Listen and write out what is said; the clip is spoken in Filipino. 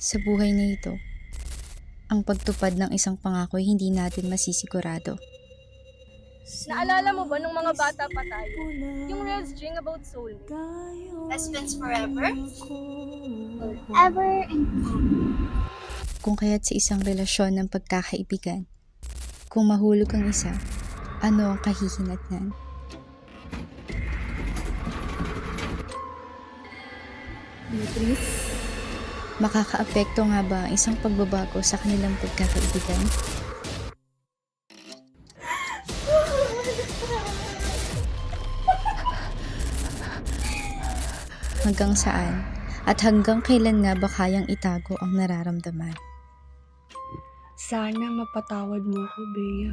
Sa buhay na ito, ang pagtupad ng isang pangako ay hindi natin masisigurado. Naalala mo ba nung mga bata pa tayo? Yung real string about soulmate. Best friends forever? Forever and Kung kaya't sa isang relasyon ng pagkakaibigan, kung mahulog ang isa, ano ang kahihinatnan? Makakaapekto nga ba ang isang pagbabago sa kanilang pagkakaibigan? Hanggang saan at hanggang kailan nga ba kayang itago ang nararamdaman? Sana mapatawad mo ko, Bea.